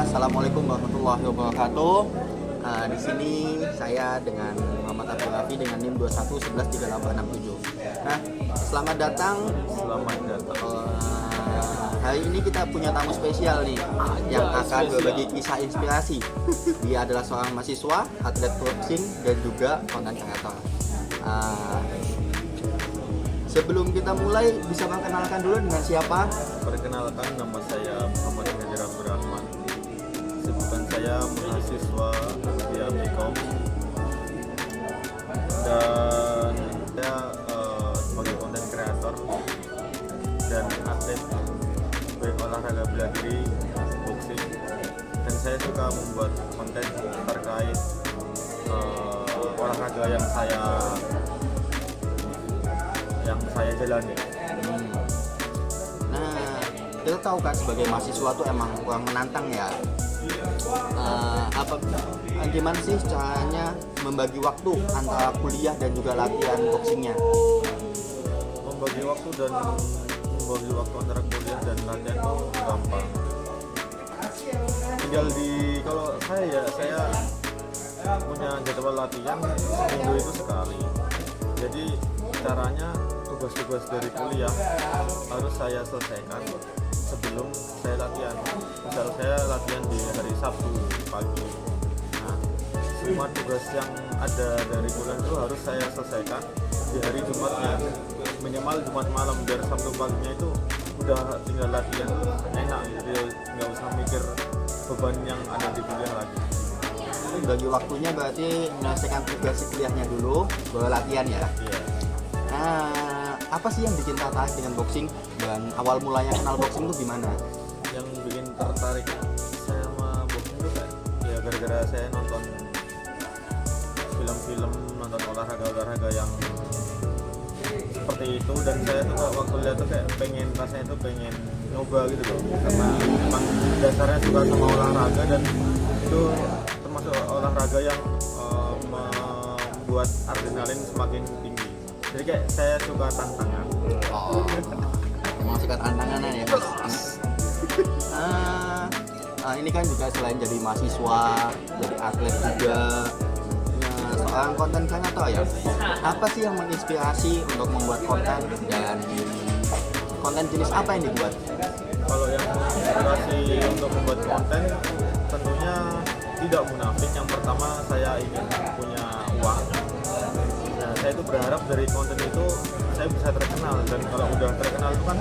Assalamualaikum warahmatullahi wabarakatuh. Di sini saya dengan Muhammad Abdul Hafi dengan NIM 21113867. Nah, selamat datang. Hari ini kita punya tamu spesial nih yang akan berbagi kisah inspirasi. Dia adalah seorang mahasiswa, atlet boxing dan juga konten kreator. Sebelum kita mulai, bisa memperkenalkan dulu dengan siapa? Perkenalkan, nama saya Muhammad Hajar Abdurrahman. Sebutan saya mahasiswa di Amikom dan saya sebagai konten kreator dan atlet berolahraga bela diri boxing, dan saya suka membuat konten terkait olahraga yang saya jalani. Nah, kita tahu kan sebagai mahasiswa tuh emang kurang menantang ya. Gimana sih caranya membagi waktu antara kuliah dan juga latihan boxingnya? Membagi waktu antara kuliah dan latihan itu gampang. Tinggal kalau saya punya jadwal latihan seminggu itu sekali. Jadi caranya tugas-tugas dari kuliah harus saya selesaikan sebelum saya latihan. Misal saya latihan di hari Sabtu pagi, nah semua tugas yang ada dari kuliah itu harus saya selesaikan di hari Jumatnya, minimal Jumat malam, biar Sabtu paginya itu udah tinggal latihan enak, jadi nggak usah mikir beban yang ada di kuliah lagi. Bagi waktunya berarti menyelesaikan tugas kuliahnya dulu, baru latihan ya? Iya. Nah, apa sih yang bikin tertarik dengan boxing dan awal mulanya kenal boxing itu gimana? Yang bikin tertarik saya sama boxing itu kayak ya gara-gara saya nonton film-film, nonton olahraga yang seperti itu, dan saya tuh waktu lihat tuh kayak rasanya tuh pengen nyoba gitu loh, karena memang dasarnya suka sama olahraga dan itu termasuk olahraga yang membuat adrenalin semakin tinggi. Jadi kayak saya suka tantangan. Oh, emang suka tantangannya ya mas. Ini kan juga selain jadi mahasiswa, jadi atlet juga, seorang konten kreator ya. Apa sih yang menginspirasi untuk membuat konten dan konten jenis apa yang dibuat? Kalau yang menginspirasi untuk membuat konten tentunya tidak munafik. Yang pertama, saya ingin punya uang. Nah, saya itu berharap dari konten itu saya bisa terkenal, dan kalau udah terkenal itu kan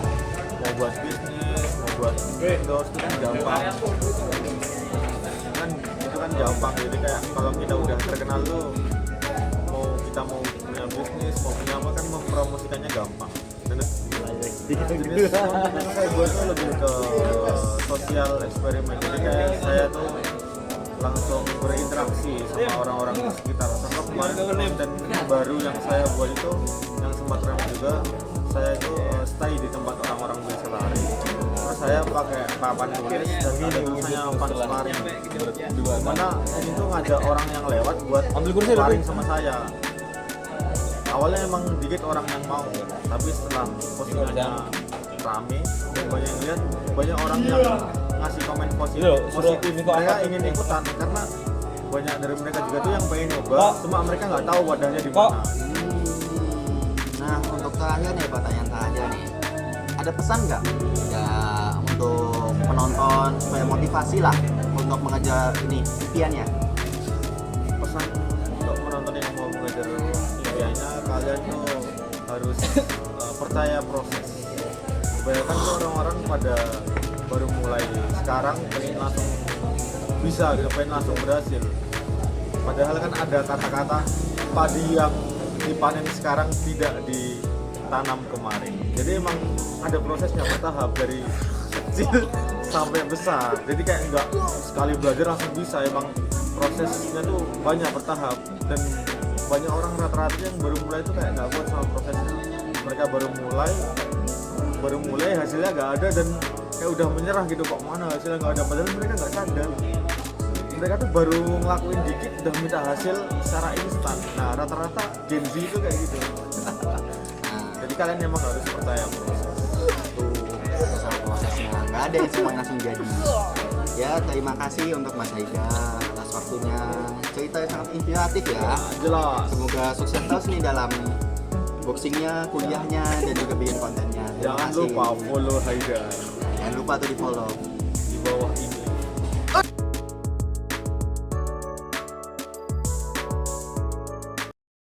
mau buat bisnis, mau buat endorse itu kan gampang. Itu kan gampang. Jadi kayak kalau kita udah terkenal tuh kita mau punya bisnis, mau punya apa kan mempromosikannya gampang. Dan jenis konten yang saya buat itu lebih ke sosial eksperimen. Jadi kayak saya tuh langsung berinteraksi sama orang-orang di sekitar. Contoh kemarin konten baru yang saya buat itu, yang sempat ramai juga, saya itu stay di tempat orang-orang biasa lari. Terus saya pakai papan tulis dan ada tulisannya fun sparring, dimana ini tuh ngajak orang yang lewat buat sparring sama saya. Awalnya emang dikit orang yang mau, tapi setelah postingannya rame dan banyak yang lihat, banyak orang yang ngasih komen positif, mereka ingin ikutan karena banyak dari mereka juga tuh yang pengen nyoba, cuma mereka nggak tahu wadahnya di mana. Nah, untuk terakhir nih, pertanyaan terakhir nih, ada pesan nggak ya untuk penonton supaya motivasi lah untuk mengejar ini impiannya? Pesan untuk penonton yang mau mengejar impiannya, kalian tuh harus percaya proses. Kebanyakan tuh orang-orang pada baru mulai sekarang pengen langsung bisa gitu, pengen langsung berhasil. Padahal kan ada kata-kata padi yang dipanen sekarang tidak ditanam kemarin. Jadi emang ada prosesnya, bertahap dari kecil sampai besar. Jadi kayak enggak sekali belajar langsung bisa, emang prosesnya tuh banyak bertahap, dan banyak orang rata-rata yang baru mulai itu kayak nggak kuat sama prosesnya. Mereka baru mulai hasilnya nggak ada dan kayak udah menyerah gitu, kok mana hasilnya nggak ada, padahal mereka nggak sadar mereka tuh baru ngelakuin dikit udah minta hasil secara instan. Nah, rata-rata Gen Z itu kayak gitu. Jadi kalian memang harus percaya proses. Tuh, prosesnya nggak ada yang semuanya langsung jadi. Ya terima kasih untuk Mas Haida atas waktunya, cerita yang sangat inspiratif ya. Jelas. Semoga sukses terus nih dalam boxingnya, kuliahnya, dan juga bikin kontennya. Terima Jangan kasih. lupa follow Haidar. Jangan lupa tuh di follow.